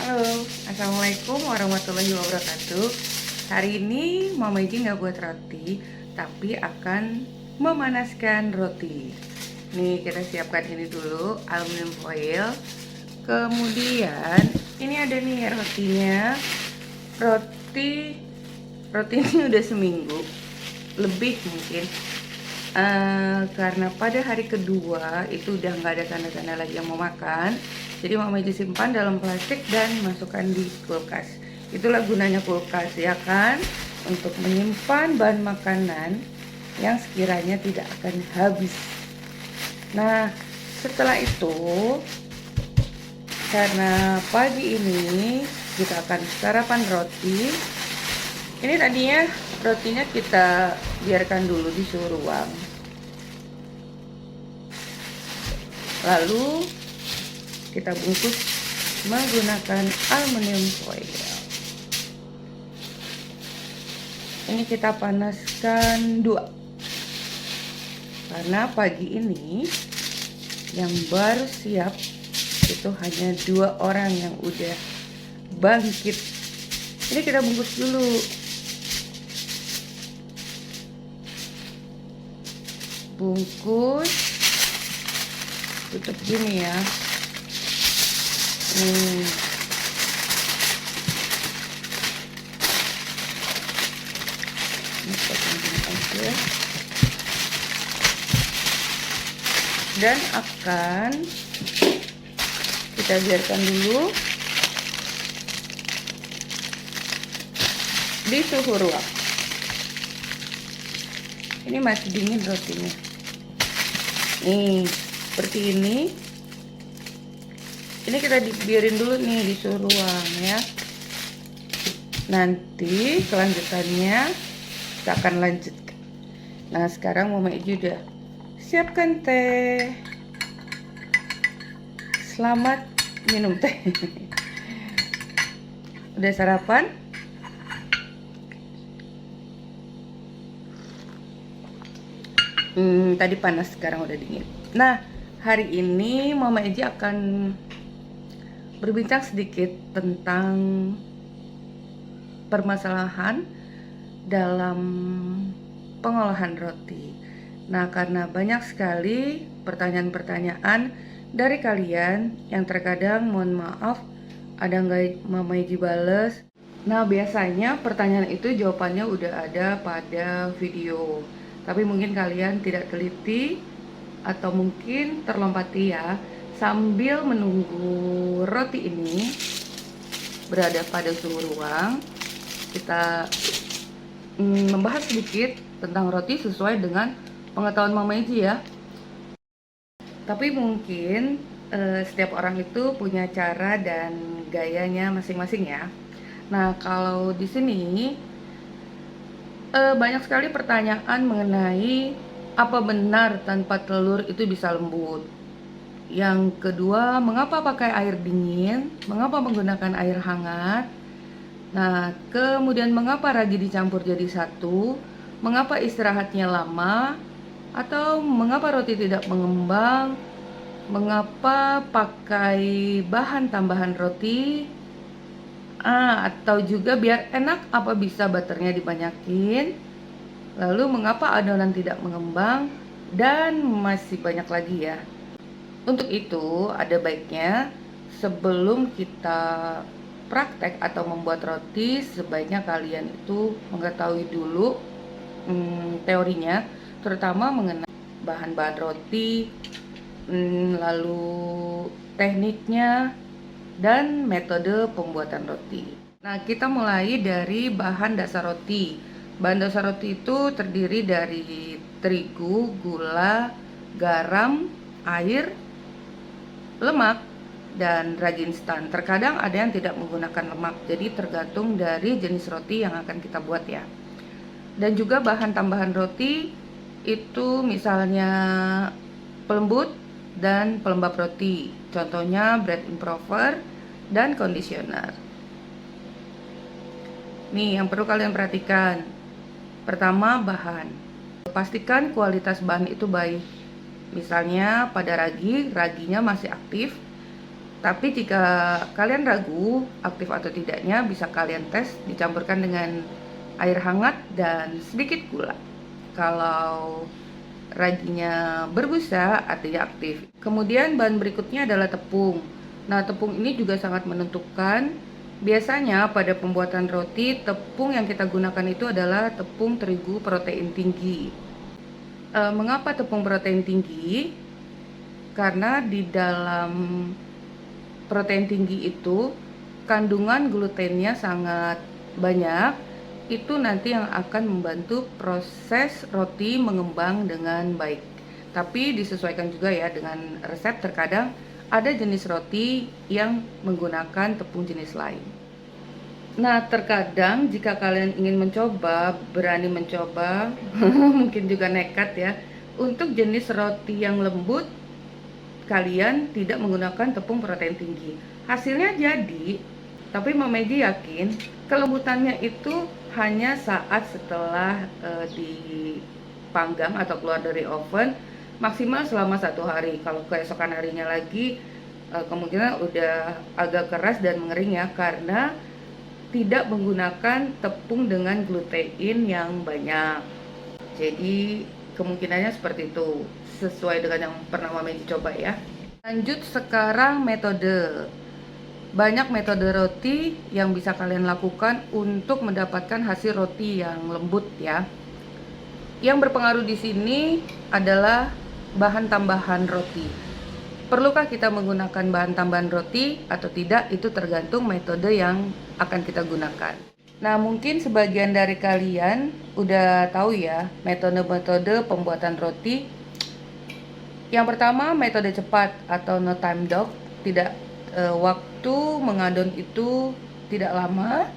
Halo, Assalamualaikum warahmatullahi wabarakatuh. Hari ini Mama Iji nggak buat roti, tapi akan memanaskan roti. Nih kita siapkan ini dulu, aluminium foil. Kemudian ini ada nih rotinya. Roti roti ini udah seminggu lebih mungkin. Karena pada hari kedua itu udah nggak ada tanda-tanda lagi yang mau makan, jadi Mama simpan dalam plastik dan masukkan di kulkas. Itulah gunanya kulkas, ya kan, untuk menyimpan bahan makanan yang sekiranya tidak akan habis. Nah, setelah itu, karena pagi ini kita akan sarapan roti. Ini tadinya rotinya kita biarkan dulu di suhu ruang. Lalu kita bungkus menggunakan aluminium foil. Ini kita panaskan 2. Karena pagi ini yang baru siap itu hanya 2 orang yang udah bangkit. Ini kita bungkus dulu. Bungkus, tutup gini ya. Ini potong gini aja. Dan akan kita biarkan dulu di suhu ruang. Ini masih dingin rotinya. Nih, seperti ini. Ini kita dibiarin dulu nih di suhu ruang ya. Nanti kelanjutannya kita akan lanjutkan. Nah, sekarang Mama Iji udah siapkan teh. Selamat minum teh. Udah sarapan? Tadi panas, sekarang udah dingin. Nah, hari ini Mama Iji akan berbincang sedikit tentang permasalahan dalam pengolahan roti. Nah, karena banyak sekali pertanyaan-pertanyaan dari kalian yang terkadang, mohon maaf, ada nggak Mama Iji bales. Nah, biasanya pertanyaan itu jawabannya udah ada pada video. Tapi mungkin kalian tidak teliti atau mungkin terlompati ya. Sambil menunggu roti ini berada pada suhu ruang, kita membahas sedikit tentang roti sesuai dengan pengetahuan Mama Iji ya. Tapi mungkin setiap orang itu punya cara dan gayanya masing-masing ya. Nah, kalau di sini banyak sekali pertanyaan mengenai apa benar tanpa telur itu bisa lembut. Yang kedua, mengapa pakai air dingin? Mengapa menggunakan air hangat? Nah, kemudian mengapa ragi dicampur jadi satu? Mengapa istirahatnya lama? Atau mengapa roti tidak mengembang? Mengapa pakai bahan tambahan roti? Atau juga biar enak, apa bisa butternya dibanyakin? Lalu mengapa adonan tidak mengembang? Dan masih banyak lagi ya. Untuk itu ada baiknya sebelum kita praktek atau membuat roti, sebaiknya kalian itu mengetahui dulu teorinya, terutama mengenai bahan-bahan roti, lalu tekniknya, dan metode pembuatan roti. Nah, kita mulai dari bahan dasar roti. Bahan dasar roti itu terdiri dari terigu, gula, garam, air, lemak, dan ragi instan. Terkadang ada yang tidak menggunakan lemak, jadi tergantung dari jenis roti yang akan kita buat ya. Dan juga bahan tambahan roti itu misalnya pelembut dan pelembab roti, contohnya bread improver dan conditioner. Nih yang perlu kalian perhatikan. Pertama, bahan. Pastikan kualitas bahan itu baik. Misalnya pada ragi, raginya masih aktif, Tapi jika kalian ragu aktif atau tidaknya, bisa kalian tes dicampurkan dengan air hangat dan sedikit gula. Kalau raginya berbusa, artinya aktif. Kemudian bahan berikutnya adalah tepung. Nah, tepung ini juga sangat menentukan. Biasanya pada pembuatan roti, tepung yang kita gunakan itu adalah tepung terigu protein tinggi. Mengapa tepung protein tinggi? Karena di dalam protein tinggi itu kandungan glutennya sangat banyak. Itu nanti yang akan membantu proses roti mengembang dengan baik. Tapi disesuaikan juga ya dengan resep. Terkadang ada jenis roti yang menggunakan tepung jenis lain. Nah, terkadang jika kalian ingin mencoba, berani mencoba, mungkin juga nekat ya, untuk jenis roti yang lembut, kalian tidak menggunakan tepung protein tinggi. Hasilnya jadi, tapi Mama Megi yakin kelembutannya itu hanya saat setelah dipanggang atau keluar dari oven, maksimal selama 1 hari. Kalau keesokan harinya lagi, kemungkinan udah agak keras dan mengering ya, karena tidak menggunakan tepung dengan glutein yang banyak. Jadi kemungkinannya seperti itu, sesuai dengan yang pernah Mama Megi coba ya. Lanjut sekarang metode. Banyak metode roti yang bisa kalian lakukan untuk mendapatkan hasil roti yang lembut ya. Yang berpengaruh di sini adalah bahan tambahan roti. Perlukah kita menggunakan bahan tambahan roti atau tidak, itu tergantung metode yang akan kita gunakan. Nah, mungkin sebagian dari kalian udah tahu ya metode-metode pembuatan roti. Yang pertama, metode cepat atau no time dough. Tidak waktu mengadon itu tidak lama.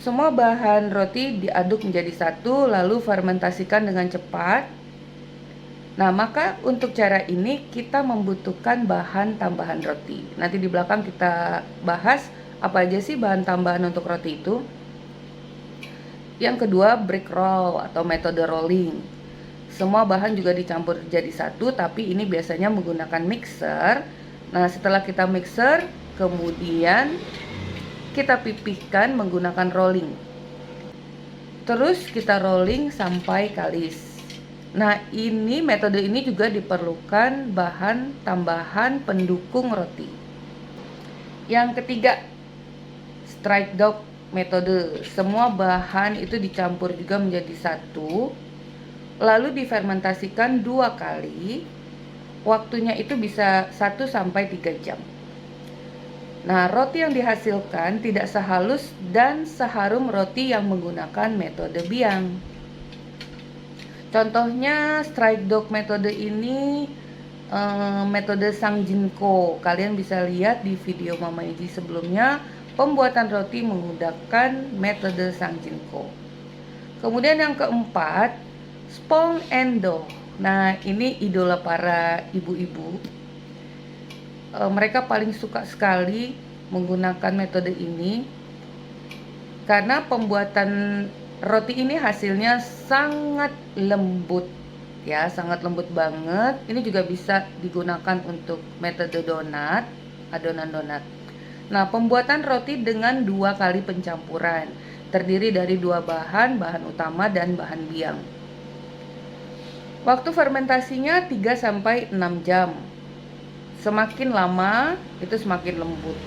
Semua bahan roti diaduk menjadi satu lalu fermentasikan dengan cepat. Nah, maka untuk cara ini kita membutuhkan bahan tambahan roti. Nanti di belakang kita bahas apa aja sih bahan tambahan untuk roti itu. Yang kedua, brick roll atau metode rolling. Semua bahan juga dicampur jadi satu, tapi ini biasanya menggunakan mixer. Nah, setelah kita mixer, kemudian kita pipihkan menggunakan rolling. Terus kita rolling sampai kalis. Nah, metode ini juga diperlukan bahan tambahan pendukung roti. Yang ketiga, strike dough metode. Semua bahan itu dicampur juga menjadi satu, lalu difermentasikan 2 kali. Waktunya itu bisa 1-3 jam. Nah, roti yang dihasilkan tidak sehalus dan seharum roti yang menggunakan metode biang. Contohnya strike dough metode ini metode Sangjinko. Kalian bisa lihat di video Mama Megi sebelumnya, pembuatan roti menggunakan metode Sangjinko. Kemudian yang keempat, spong and dough. Nah, ini idola para ibu-ibu. Mereka paling suka sekali menggunakan metode ini karena pembuatan roti ini hasilnya sangat lembut ya, sangat lembut banget. Ini juga bisa digunakan untuk metode donat, adonan donat. Nah, pembuatan roti dengan 2 kali pencampuran, terdiri dari 2 bahan utama dan bahan biang. Waktu fermentasinya 3-6 jam. Semakin lama itu semakin lembut.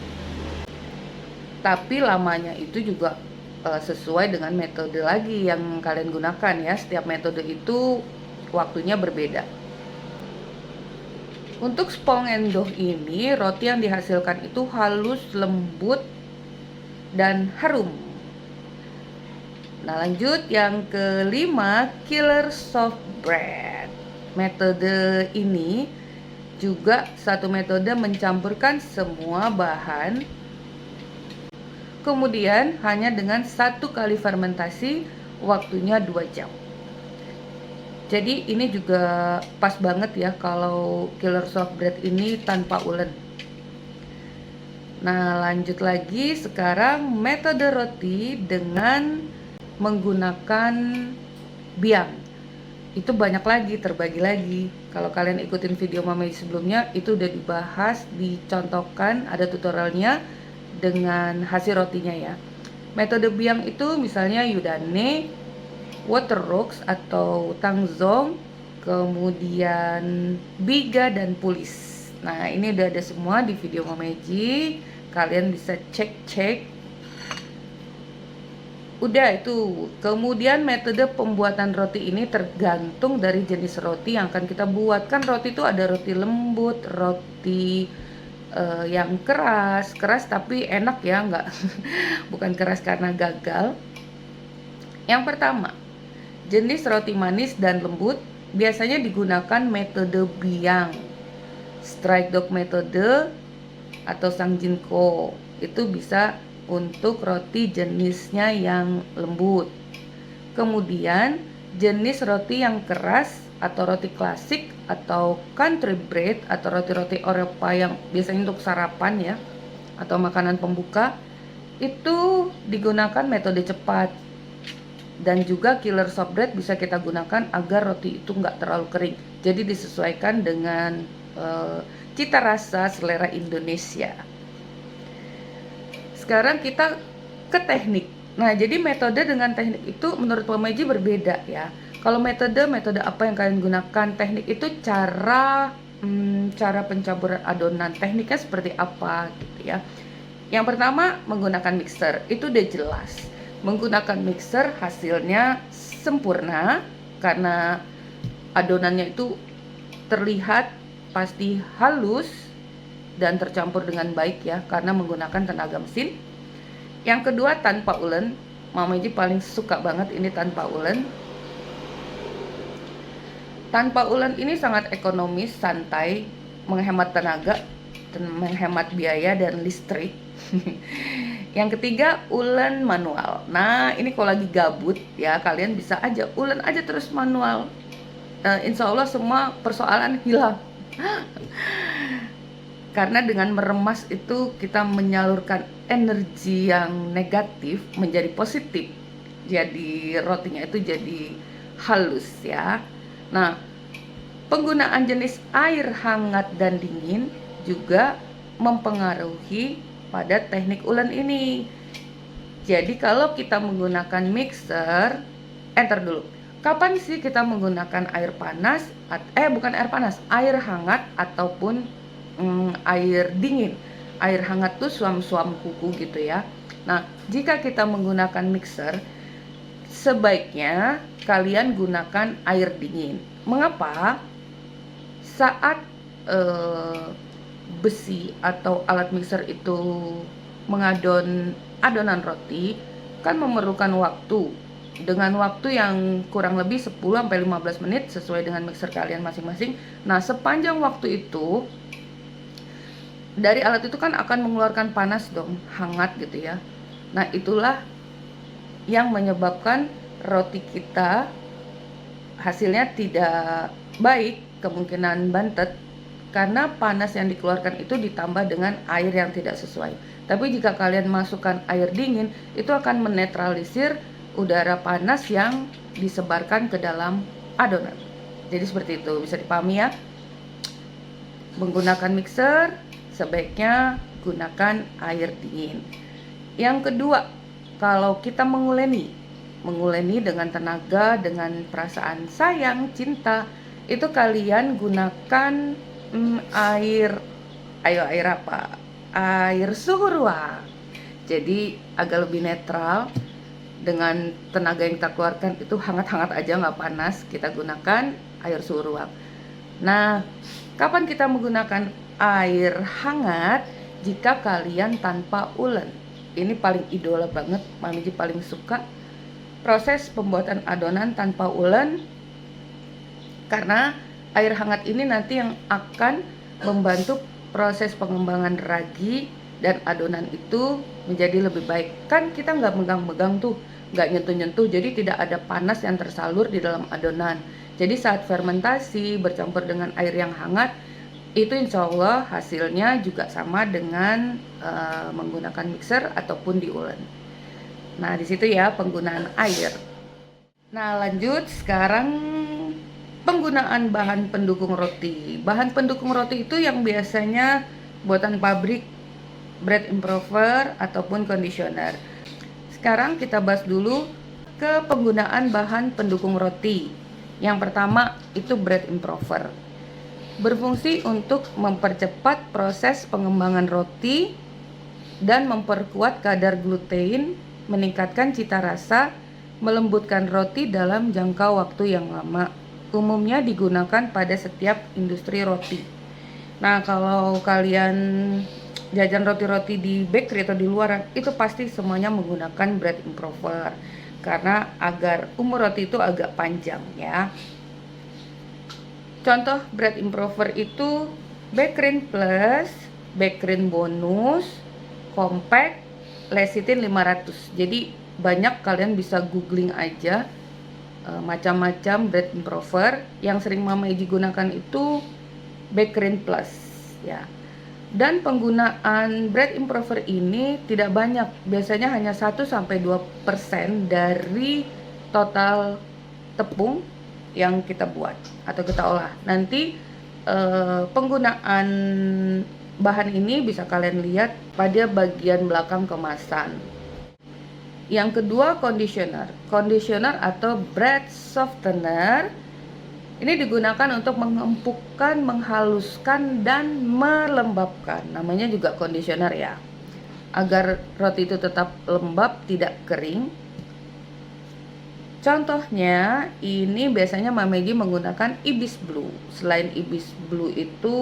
Tapi lamanya itu juga sesuai dengan metode lagi yang kalian gunakan ya. Setiap metode itu waktunya berbeda. Untuk spong and dough ini, roti yang dihasilkan itu halus, lembut, dan harum. Nah, lanjut yang kelima, killer soft bread. Metode ini juga satu metode mencampurkan semua bahan, kemudian hanya dengan 1 kali fermentasi, waktunya 2 jam. Jadi ini juga pas banget ya kalau killer soft bread ini tanpa ulen. Nah, lanjut lagi sekarang metode roti dengan menggunakan biang. itu banyak lagi, terbagi lagi. Kalau kalian ikutin video Mama sebelumnya, itu udah dibahas, dicontohkan, ada tutorialnya dengan hasil rotinya ya. Metode biang itu misalnya Yudane, Waterworks atau Tangzong, kemudian Biga dan Pulis. Nah, ini udah ada semua di video Momeji. Kalian bisa cek-cek. Udah itu. Kemudian metode pembuatan roti ini tergantung dari jenis roti yang akan kita buat. Kan roti itu ada roti lembut, roti yang keras tapi enak ya, enggak bukan keras karena gagal. Yang pertama, jenis roti manis dan lembut biasanya digunakan metode biang, strike dog metode atau sangjinko. Itu bisa untuk roti jenisnya yang lembut. Kemudian jenis roti yang keras atau roti klasik atau country bread atau roti-roti Eropa yang biasanya untuk sarapan ya atau makanan pembuka, itu digunakan metode cepat. Dan juga killer soft bread bisa kita gunakan agar roti itu nggak terlalu kering. Jadi disesuaikan dengan cita rasa selera Indonesia. Sekarang kita ke teknik. Nah, jadi metode dengan teknik itu menurut Momeji berbeda ya. Kalau metode apa yang kalian gunakan, teknik itu cara pencampuran adonan, tekniknya seperti apa gitu ya. Yang pertama menggunakan mixer, itu udah jelas. Menggunakan mixer hasilnya sempurna karena adonannya itu terlihat pasti halus dan tercampur dengan baik ya, karena menggunakan tenaga mesin. Yang kedua tanpa ulen. Momeji paling suka banget ini tanpa ulen. Tanpa ulen ini sangat ekonomis, santai, menghemat tenaga, dan menghemat biaya dan listrik. Yang ketiga ulen manual. Nah, ini kalau lagi gabut ya, kalian bisa aja ulen aja terus manual. Insya Allah semua persoalan hilang. Karena dengan meremas itu kita menyalurkan energi yang negatif menjadi positif. Jadi rotinya itu jadi halus ya. Nah, penggunaan jenis air hangat dan dingin juga mempengaruhi pada teknik ulen ini. Jadi kalau kita menggunakan mixer, enter dulu. Kapan sih kita menggunakan air panas? Bukan air panas, air hangat ataupun air dingin. Air hangat tuh suam-suam kuku gitu ya. Nah, jika kita menggunakan mixer, sebaiknya kalian gunakan air dingin. Mengapa? Saat besi atau alat mixer itu mengadon adonan roti, kan memerlukan waktu. Dengan waktu yang kurang lebih 10-15 menit sesuai dengan mixer kalian masing-masing. Nah, sepanjang waktu itu dari alat itu kan akan mengeluarkan panas dong, hangat gitu ya. Nah, itulah yang menyebabkan roti kita hasilnya tidak baik, kemungkinan bantet, karena panas yang dikeluarkan itu ditambah dengan air yang tidak sesuai. Tapi jika kalian masukkan air dingin, itu akan menetralisir udara panas yang disebarkan ke dalam adonan. Jadi seperti itu, bisa dipahami ya. Menggunakan mixer, sebaiknya gunakan air dingin. Yang kedua, kalau kita menguleni dengan tenaga, dengan perasaan sayang, cinta, itu kalian gunakan air apa? Air suhu ruang. Jadi agak lebih netral. Dengan tenaga yang kita keluarkan itu hangat-hangat aja, nggak panas. Kita gunakan air suhu ruang. Nah, kapan kita menggunakan air hangat? Jika kalian tanpa ulen. Ini paling idola banget, Momeji paling suka proses pembuatan adonan tanpa ulen, karena air hangat ini nanti yang akan membantu proses pengembangan ragi dan adonan itu menjadi lebih baik. Kan kita nggak megang-megang tuh, nggak nyentuh-nyentuh, jadi tidak ada panas yang tersalur di dalam adonan. Jadi saat fermentasi bercampur dengan air yang hangat, itu insya Allah hasilnya juga sama dengan menggunakan mixer ataupun di ulen. Nah, di situ ya penggunaan air. Nah, lanjut sekarang Penggunaan bahan pendukung roti. Bahan pendukung roti itu yang biasanya buatan pabrik, bread improver ataupun conditioner. Sekarang kita bahas dulu ke penggunaan bahan pendukung roti. Yang pertama itu bread improver. Berfungsi untuk mempercepat proses pengembangan roti dan memperkuat kadar gluten, meningkatkan cita rasa, melembutkan roti dalam jangka waktu yang lama. Umumnya digunakan pada setiap industri roti. Nah, kalau kalian jajan roti-roti di bakery atau di luaran, itu pasti semuanya menggunakan bread improver karena agar umur roti itu agak panjang ya. Contoh bread improver itu Bakerin Plus, Bakerin Bonus, Compact, Lecithin 500. Jadi banyak, kalian bisa googling aja macam-macam bread improver. Yang sering Mama Eji gunakan itu Bakerin Plus ya. Dan penggunaan bread improver ini tidak banyak, biasanya hanya 1-2% dari total tepung yang kita buat atau kita olah. Nanti penggunaan bahan ini bisa kalian lihat pada bagian belakang kemasan. Yang kedua, conditioner. Conditioner atau bread softener ini digunakan untuk mengempukkan, menghaluskan, dan melembabkan. Namanya juga conditioner ya, agar roti itu tetap lembab, tidak kering. Contohnya, ini biasanya Mama Eji menggunakan Ibis Blue. Selain Ibis Blue itu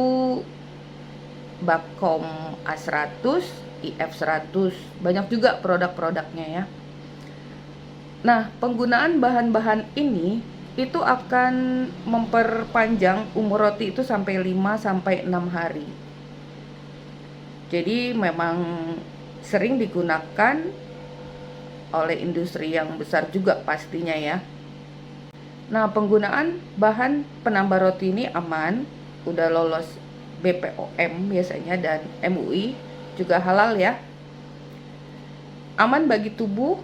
Bakom A100, IF100, banyak juga produk-produknya ya. Nah, penggunaan bahan-bahan ini itu akan memperpanjang umur roti itu sampai 5-6 hari. Jadi memang sering digunakan oleh industri yang besar juga pastinya ya. Nah, penggunaan bahan penambah roti ini aman, udah lolos BPOM biasanya dan MUI, juga halal ya. Aman bagi tubuh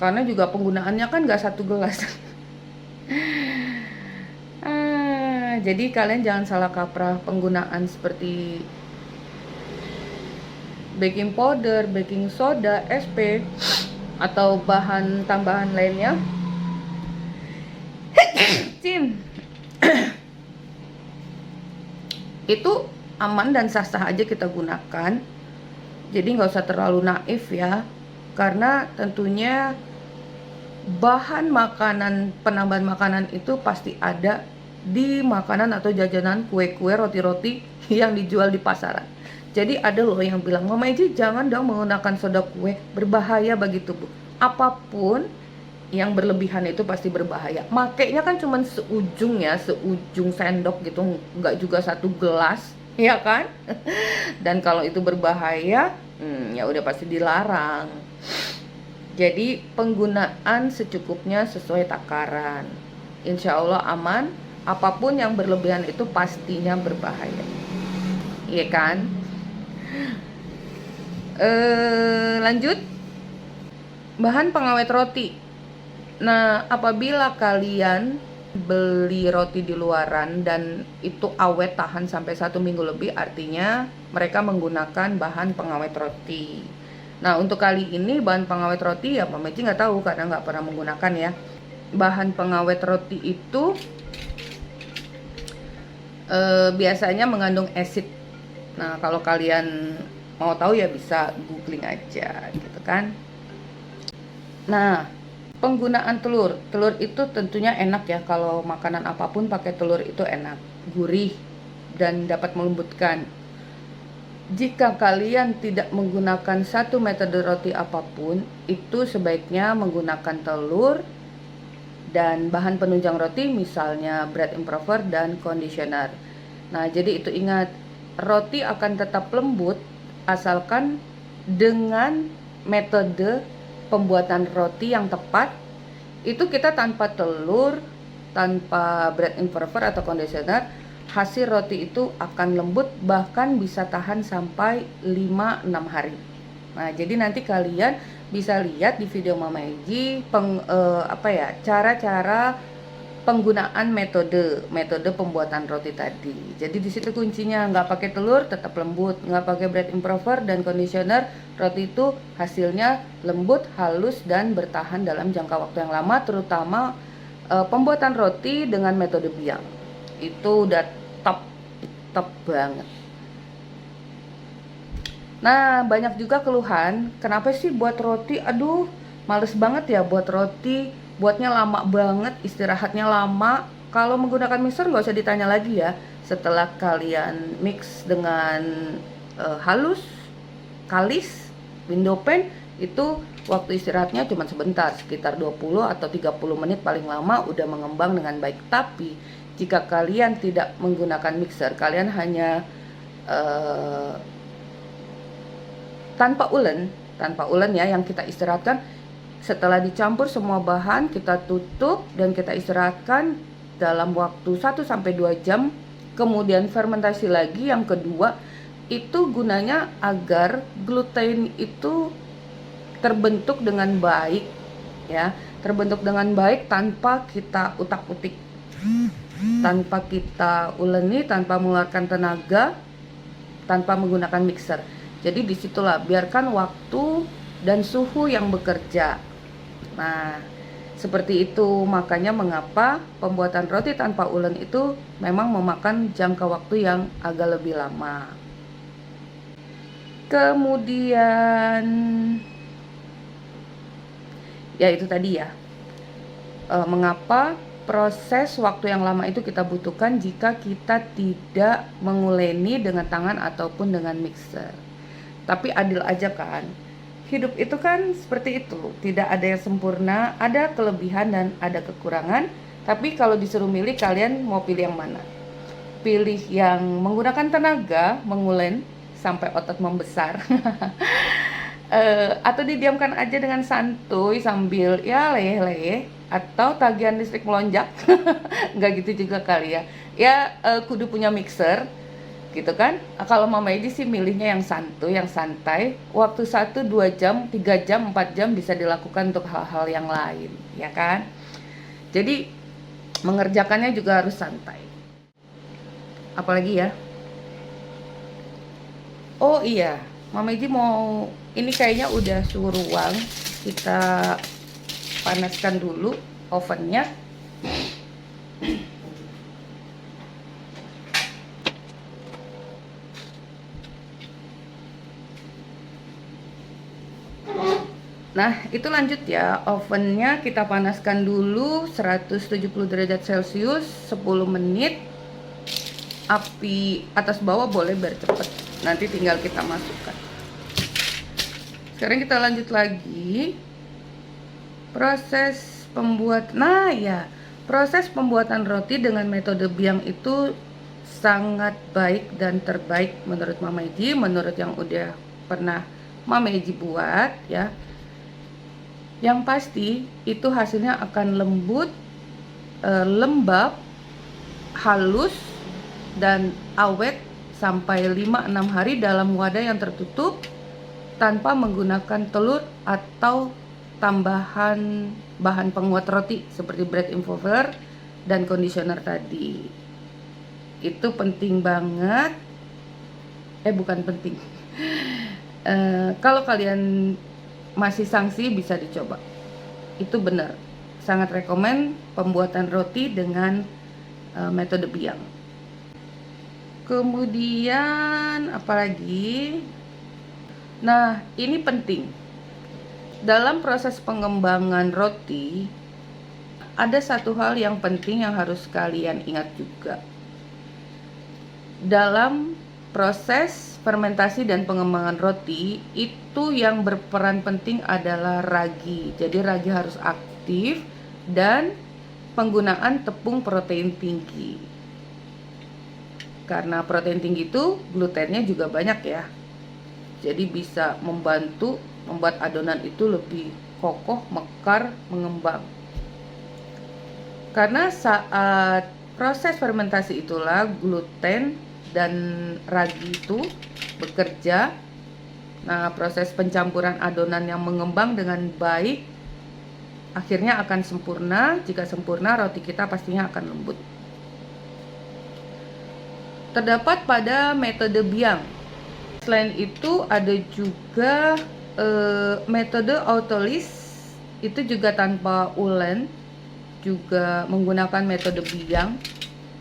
karena juga penggunaannya kan gak 1 gelas. Jadi kalian jangan salah kaprah penggunaan seperti baking powder, baking soda, SP, atau bahan tambahan lainnya. Itu aman dan sah-sah aja kita gunakan. Jadi nggak usah terlalu naif ya, karena tentunya bahan makanan, penambahan makanan itu pasti ada di makanan atau jajanan, kue-kue, roti-roti yang dijual di pasaran. Jadi ada loh yang bilang, Mama Eji jangan dong menggunakan soda kue, berbahaya bagi tubuh. Apapun yang berlebihan itu pasti berbahaya. Makanya kan cuma seujung ya, seujung sendok gitu, nggak juga 1 gelas, ya kan? Dan kalau itu berbahaya, ya udah pasti dilarang. Jadi penggunaan secukupnya sesuai takaran. Insya Allah aman. Apapun yang berlebihan itu pastinya berbahaya, iya kan? Lanjut, bahan pengawet roti. Nah, apabila kalian beli roti di luaran dan itu awet tahan sampai 1 minggu lebih, artinya mereka menggunakan bahan pengawet roti. Nah, untuk kali ini bahan pengawet roti ya Mama Eji nggak tahu karena nggak pernah menggunakan ya. Bahan pengawet roti itu biasanya mengandung asid. Nah, kalau kalian mau tahu ya bisa googling aja gitu kan. Nah, penggunaan telur. Telur itu tentunya enak ya, kalau makanan apapun pakai telur itu enak, gurih dan dapat melembutkan. Jika kalian tidak menggunakan satu metode roti apapun, itu sebaiknya menggunakan telur dan bahan penunjang roti misalnya bread improver dan conditioner. Nah, jadi itu ingat, roti akan tetap lembut asalkan dengan metode pembuatan roti yang tepat. Itu kita tanpa telur, tanpa bread improver atau conditioner, hasil roti itu akan lembut, bahkan bisa tahan sampai 5-6 hari. Nah, jadi nanti kalian bisa lihat di video Mama Eji cara-cara penggunaan metode pembuatan roti tadi. Jadi di situ kuncinya, nggak pakai telur tetap lembut, nggak pakai bread improver dan conditioner, roti itu hasilnya lembut, halus dan bertahan dalam jangka waktu yang lama, terutama pembuatan roti dengan metode biang. Itu udah top banget. Nah, banyak juga keluhan, kenapa sih buat roti, aduh males banget ya buat roti, buatnya lama banget, istirahatnya lama. Kalau menggunakan mixer nggak usah ditanya lagi ya. Setelah kalian mix dengan halus, kalis, window pan, itu waktu istirahatnya cuma sebentar, sekitar 20 atau 30 menit paling lama udah mengembang dengan baik. Tapi jika kalian tidak menggunakan mixer, kalian hanya tanpa ulen ya, yang kita istirahatkan. Setelah dicampur semua bahan, kita tutup dan kita istirahatkan dalam waktu 1-2 jam. Kemudian fermentasi lagi yang kedua, itu gunanya agar gluten itu terbentuk dengan baik ya, terbentuk dengan baik tanpa kita utak-utik, tanpa kita uleni, tanpa mengeluarkan tenaga, tanpa menggunakan mixer. Jadi disitulah biarkan waktu dan suhu yang bekerja. Nah, seperti itu, makanya mengapa pembuatan roti tanpa ulen itu memang memakan jangka waktu yang agak lebih lama. Kemudian ya itu tadi ya, mengapa proses waktu yang lama itu kita butuhkan jika kita tidak menguleni dengan tangan ataupun dengan mixer. Tapi adil aja kan, hidup itu kan seperti itu, tidak ada yang sempurna, ada kelebihan dan ada kekurangan. Tapi kalau disuruh milih, kalian mau pilih yang mana? Pilih yang menggunakan tenaga, mengulen sampai otot membesar atau didiamkan aja dengan santuy sambil ya leleh-leleh, atau tagihan listrik melonjak nggak gitu juga kali ya. Kudu punya mixer gitu kan. Kalau Mama Edi sih milihnya yang santuy, yang santai. Waktu 1-2 jam, 3 jam, 4 jam bisa dilakukan untuk hal-hal yang lain, ya kan. Jadi mengerjakannya juga harus santai. Apalagi ya, oh iya, Mama Edi mau, ini kayaknya udah suhu ruang, kita panaskan dulu ovennya. Nah, itu lanjut ya, ovennya kita panaskan dulu 170 derajat Celcius 10 menit. Api atas bawah boleh biar cepet, nanti tinggal kita masukkan. Sekarang kita lanjut lagi proses pembuat. Nah ya, proses pembuatan roti dengan metode biang itu sangat baik dan terbaik menurut Mama Edi, menurut yang udah pernah Mama Edi buat ya. Yang pasti itu hasilnya akan lembut, lembab, halus, dan awet sampai 5-6 hari dalam wadah yang tertutup tanpa menggunakan telur atau tambahan bahan penguat roti seperti bread improver dan conditioner tadi. Itu penting banget. Bukan penting. Kalau kalian masih sangsi, bisa dicoba. Itu benar, sangat rekomen pembuatan roti dengan metode biang. Kemudian apalagi? Nah, ini penting. Dalam proses pengembangan roti, ada satu hal yang penting yang harus kalian ingat juga. Dalam proses fermentasi dan pengembangan roti, itu yang berperan penting adalah ragi. Jadi ragi harus aktif dan penggunaan tepung protein tinggi. Karena protein tinggi itu glutennya juga banyak ya. Jadi bisa membantu membuat adonan itu lebih kokoh, mekar, mengembang. Karena saat proses fermentasi itulah gluten dan ragi itu bekerja. Nah, proses pencampuran adonan yang mengembang dengan baik akhirnya akan sempurna. Jika sempurna, roti kita pastinya akan lembut. Terdapat pada metode biang. Selain itu ada juga metode autolis, itu juga tanpa ulen, juga menggunakan metode biang.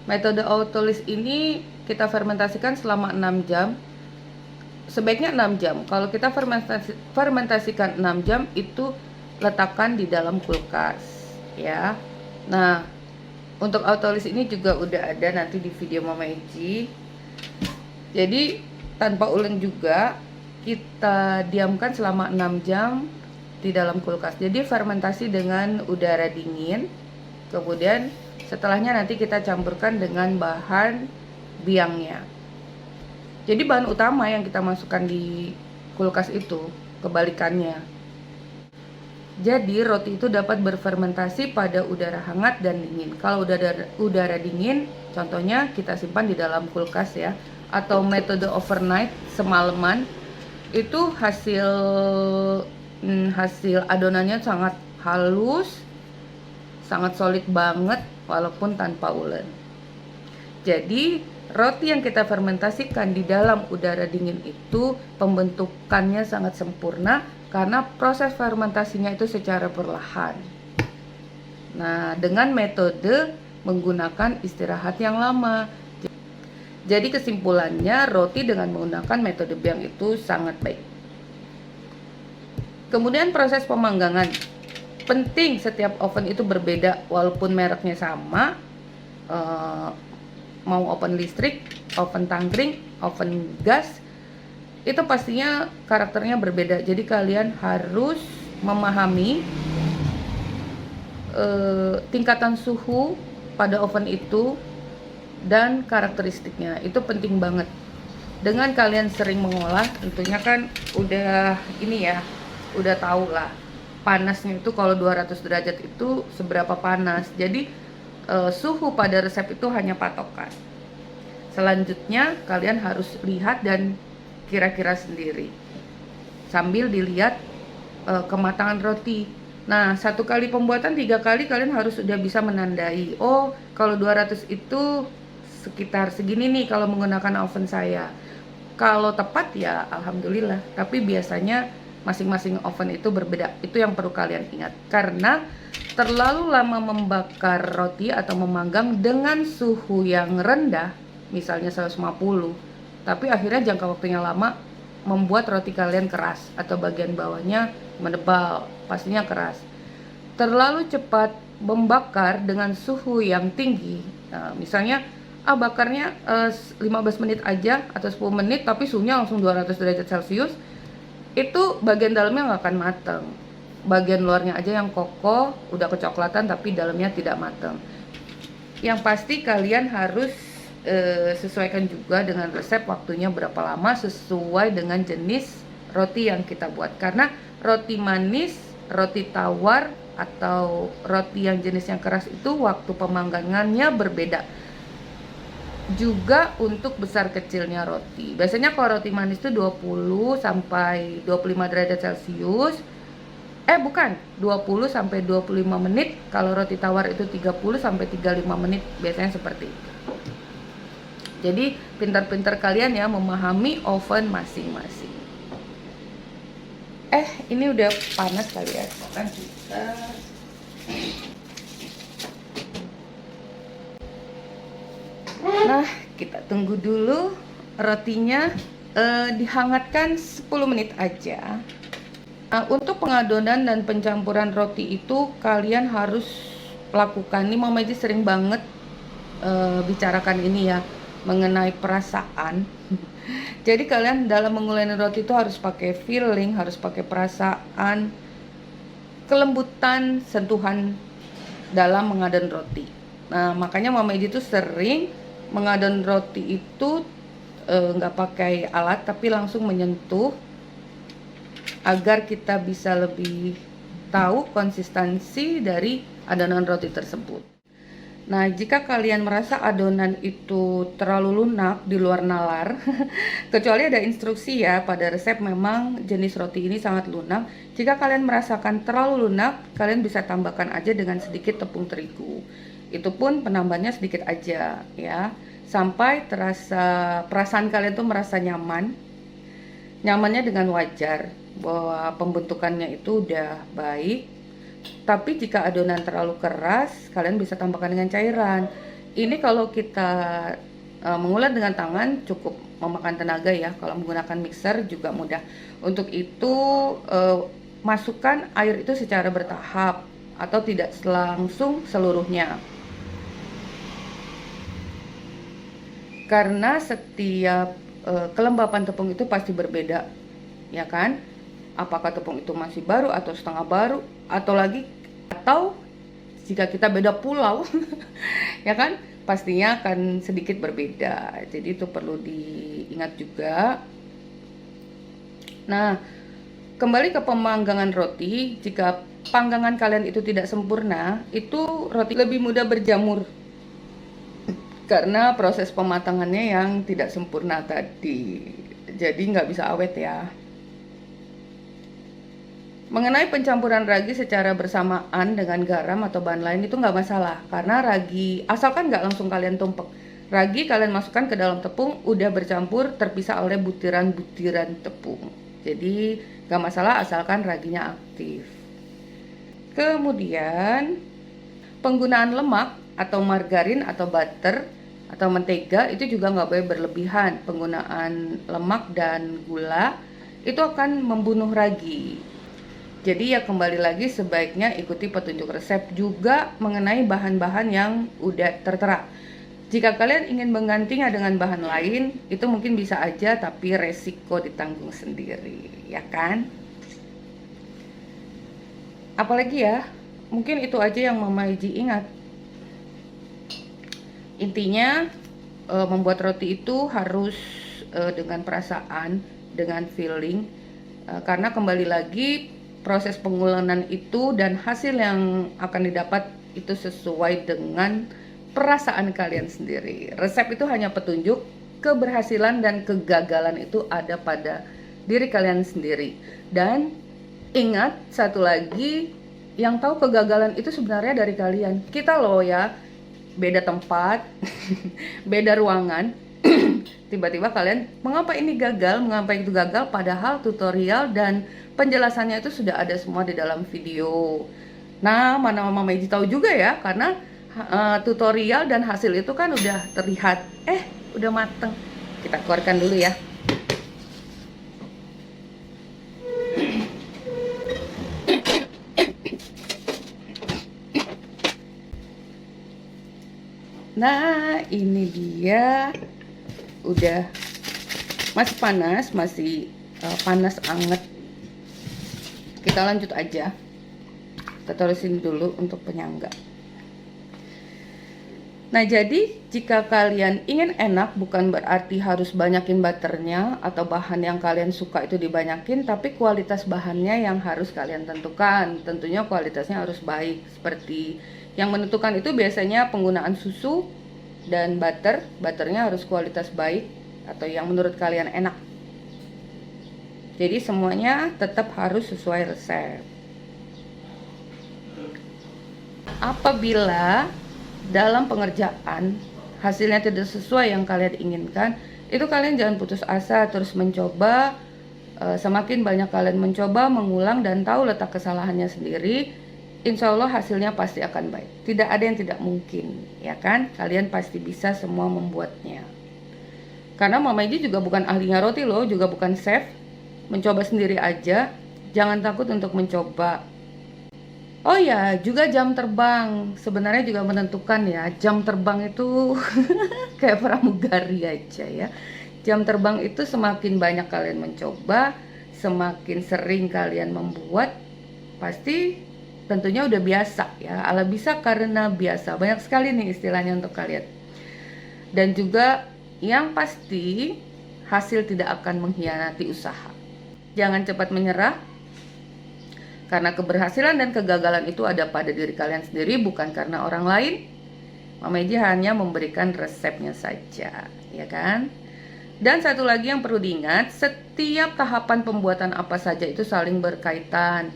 Metode autolis ini kita fermentasikan selama 6 jam. Sebaiknya 6 jam. Kalau kita fermentasikan 6 jam, itu letakkan di dalam kulkas ya. Nah, untuk autolis ini juga udah ada nanti di video Mama Eci. Jadi tanpa ulen juga kita diamkan selama 6 jam di dalam kulkas. Jadi fermentasi dengan udara dingin. Kemudian setelahnya nanti kita campurkan dengan bahan biangnya. Jadi bahan utama yang kita masukkan di kulkas itu kebalikannya. Jadi roti itu dapat berfermentasi pada udara hangat dan dingin. Kalau udara dingin, contohnya kita simpan di dalam kulkas ya, atau metode overnight, semalaman, itu hasil adonannya sangat halus, sangat solid banget walaupun tanpa ulen. Jadi roti yang kita fermentasikan di dalam udara dingin itu pembentukannya sangat sempurna karena proses fermentasinya itu secara perlahan. Nah, dengan metode menggunakan istirahat yang lama. Jadi kesimpulannya, roti dengan menggunakan metode biang itu sangat baik. Kemudian proses pemanggangan. Penting setiap oven itu berbeda walaupun mereknya sama. Mau oven listrik, oven tangkring, oven gas, itu pastinya karakternya berbeda. Jadi kalian harus memahami tingkatan suhu pada oven itu dan karakteristiknya. Itu penting banget. Dengan kalian sering mengolah, tentunya kan udah ini ya, udah tahu lah panasnya itu kalau 200 derajat itu seberapa panas. Jadi suhu pada resep itu hanya patokan. Selanjutnya kalian harus lihat dan kira-kira sendiri sambil dilihat kematangan roti. Nah, 1 kali pembuatan 3 kali kalian harus sudah bisa menandai, oh kalau 200 itu sekitar segini nih kalau menggunakan oven saya. Kalau tepat ya alhamdulillah, tapi biasanya masing-masing oven itu berbeda. Itu yang perlu kalian ingat, karena terlalu lama membakar roti atau memanggang dengan suhu yang rendah, misalnya 150, tapi akhirnya jangka waktunya lama, membuat roti kalian keras atau bagian bawahnya menebal, pastinya keras. Terlalu cepat membakar dengan suhu yang tinggi, nah, misalnya bakarnya 15 menit aja atau 10 menit tapi suhunya langsung 200 derajat Celcius, itu bagian dalamnya nggak akan mateng. Bagian luarnya aja yang kokoh, udah kecoklatan tapi dalamnya tidak matang. Yang pasti kalian harus sesuaikan juga dengan resep waktunya berapa lama sesuai dengan jenis roti yang kita buat. Karena roti manis, roti tawar, atau roti yang jenis yang keras itu waktu pemanggangannya berbeda. Juga untuk besar kecilnya roti. Biasanya kalau roti manis itu 20 sampai 25 derajat Celcius. Bukan, 20 sampai 25 menit. Kalau roti tawar itu 30 sampai 35 menit, biasanya seperti itu. Jadi pintar-pintar kalian ya memahami oven masing-masing. Ini udah panas kali ya. Sekarang kita kita tunggu dulu rotinya dihangatkan 10 menit aja. Nah, untuk pengadonan dan pencampuran roti itu kalian harus lakukan. Ini Mama Eci sering banget bicarakan ini ya, mengenai perasaan. Jadi kalian dalam menguleni roti itu harus pakai feeling, harus pakai perasaan, kelembutan, sentuhan dalam mengadon roti. Nah, makanya Mama Eci tuh sering mengadon roti itu nggak pakai alat tapi langsung menyentuh, agar kita bisa lebih tahu konsistensi dari adonan roti tersebut. Nah, jika kalian merasa adonan itu terlalu lunak di luar nalar, kecuali ada instruksi ya, pada resep memang jenis roti ini sangat lunak. Jika kalian merasakan terlalu lunak, kalian bisa tambahkan aja dengan sedikit tepung terigu. Itu pun penambahannya sedikit aja ya, sampai terasa perasaan kalian tuh merasa nyaman. Nyamannya dengan wajar, bahwa pembentukannya itu udah baik. Tapi jika adonan terlalu keras, kalian bisa tambahkan dengan cairan. Ini kalau kita mengulat dengan tangan cukup memakan tenaga ya. Kalau menggunakan mixer juga mudah. Untuk itu masukkan air itu secara bertahap atau tidak langsung seluruhnya. Karena setiap kelembapan tepung itu pasti berbeda, ya kan? Apakah tepung itu masih baru atau setengah baru, atau jika kita beda pulau ya kan, pastinya akan sedikit berbeda. Jadi itu perlu diingat juga. Nah, kembali ke pemanggangan roti. Jika panggangan kalian itu tidak sempurna, itu roti lebih mudah berjamur karena proses pematangannya yang tidak sempurna tadi. Jadi nggak bisa awet ya. Mengenai pencampuran ragi secara bersamaan dengan garam atau bahan lain itu nggak masalah, karena ragi asalkan nggak langsung kalian tumpuk. Ragi kalian masukkan ke dalam tepung udah bercampur terpisah oleh butiran-butiran tepung. Jadi nggak masalah asalkan raginya aktif. Kemudian penggunaan lemak atau margarin atau butter atau mentega itu juga nggak boleh berlebihan. Penggunaan lemak dan gula itu akan membunuh ragi. Jadi ya kembali lagi sebaiknya ikuti petunjuk resep juga mengenai bahan-bahan yang udah tertera. Jika kalian ingin menggantinya dengan bahan lain, itu mungkin bisa aja tapi resiko ditanggung sendiri, ya kan? Apalagi ya, mungkin itu aja yang Mama Iji ingat. Intinya membuat roti itu harus dengan perasaan, dengan feeling, karena kembali lagi proses pengulenan itu dan hasil yang akan didapat itu sesuai dengan perasaan kalian sendiri. Resep itu hanya petunjuk, keberhasilan dan kegagalan itu ada pada diri kalian sendiri. Dan ingat satu lagi, yang tahu kegagalan itu sebenarnya dari kalian. Kita loh ya, beda tempat, beda ruangan, tiba-tiba kalian, mengapa ini gagal, mengapa itu gagal, padahal tutorial dan penjelasannya itu sudah ada semua di dalam video. Nah, mana Mama Iji tahu juga ya, karena tutorial dan hasil itu kan udah terlihat. Udah mateng. Kita keluarkan dulu ya. Nah, ini dia. Udah masih panas, masih panas anget. Kita lanjut aja. Kita taruhin dulu untuk penyangga. Nah, jadi jika kalian ingin enak, bukan berarti harus banyakin butternya atau bahan yang kalian suka itu dibanyakin, tapi kualitas bahannya yang harus kalian tentukan. Tentunya kualitasnya harus baik. Seperti yang menentukan itu biasanya penggunaan susu dan butter. Butternya harus kualitas baik atau yang menurut kalian enak. Jadi semuanya tetap harus sesuai resep. Apabila dalam pengerjaan hasilnya tidak sesuai yang kalian inginkan, itu kalian jangan putus asa, terus mencoba. Semakin banyak kalian mencoba, mengulang dan tahu letak kesalahannya sendiri, insya Allah hasilnya pasti akan baik. Tidak ada yang tidak mungkin, ya kan? Kalian pasti bisa semua membuatnya. Karena Mama Iji juga bukan ahlinya roti loh, juga bukan chef. Mencoba sendiri aja, jangan takut untuk mencoba. Oh ya, juga jam terbang sebenarnya juga menentukan ya. Jam terbang itu kayak pramugari aja ya. Jam terbang itu semakin banyak kalian mencoba, semakin sering kalian membuat, pasti tentunya udah biasa ya. Ala bisa karena biasa. Banyak sekali nih istilahnya untuk kalian. Dan juga yang pasti hasil tidak akan mengkhianati usaha. Jangan cepat menyerah, karena keberhasilan dan kegagalan itu ada pada diri kalian sendiri, bukan karena orang lain. Mama Eji hanya memberikan resepnya saja, ya kan? Dan satu lagi yang perlu diingat, setiap tahapan pembuatan apa saja itu saling berkaitan,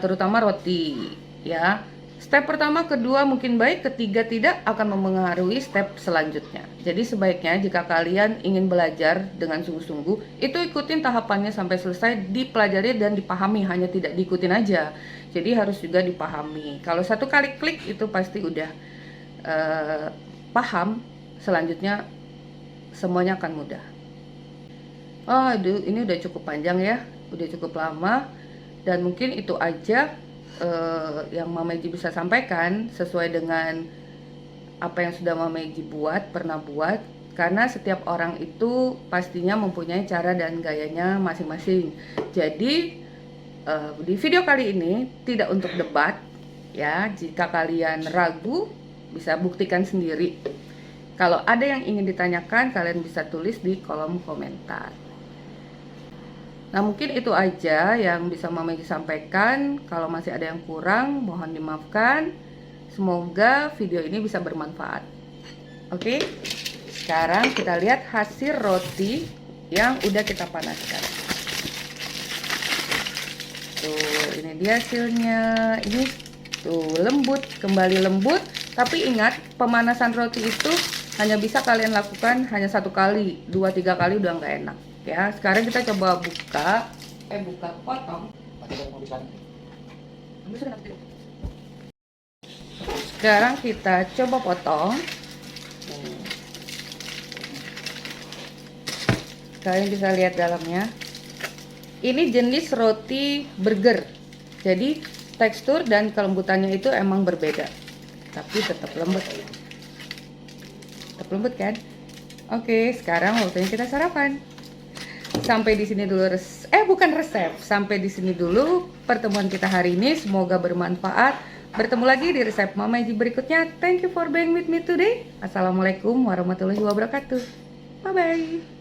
terutama roti, ya. Step pertama, kedua mungkin baik, ketiga tidak akan mempengaruhi step selanjutnya. Jadi sebaiknya jika kalian ingin belajar dengan sungguh-sungguh, itu ikutin tahapannya sampai selesai, dipelajari dan dipahami, hanya tidak diikutin aja. Jadi harus juga dipahami. Kalau satu kali klik itu pasti udah paham, selanjutnya semuanya akan mudah. Aduh, ini udah cukup panjang ya, udah cukup lama, dan mungkin itu aja yang Mama Eji bisa sampaikan sesuai dengan apa yang sudah Mama Eji pernah buat, karena setiap orang itu pastinya mempunyai cara dan gayanya masing-masing. Jadi di video kali ini tidak untuk debat ya, jika kalian ragu bisa buktikan sendiri. Kalau ada yang ingin ditanyakan, kalian bisa tulis di kolom komentar. Nah, mungkin itu aja yang bisa Mama Eji sampaikan. Kalau masih ada yang kurang, mohon dimaafkan. Semoga video ini bisa bermanfaat. Oke, sekarang kita lihat hasil roti yang udah kita panaskan. Tuh, ini dia hasilnya. Ini tuh lembut, kembali lembut. Tapi ingat, pemanasan roti itu hanya bisa kalian lakukan hanya 1 kali, 2-3 kali udah nggak enak. Ya, sekarang kita coba potong. Sekarang kita coba potong. Kalian bisa lihat dalamnya. Ini jenis roti burger. Jadi tekstur dan kelembutannya itu emang berbeda. Tapi tetap lembut. Tetap lembut kan? Oke, sekarang waktunya kita sarapan. Sampai di sini dulu sampai di sini dulu pertemuan kita hari ini. Semoga bermanfaat. Bertemu lagi di resep Mama Eji berikutnya. Thank you for being with me today. Assalamualaikum warahmatullahi wabarakatuh. Bye bye.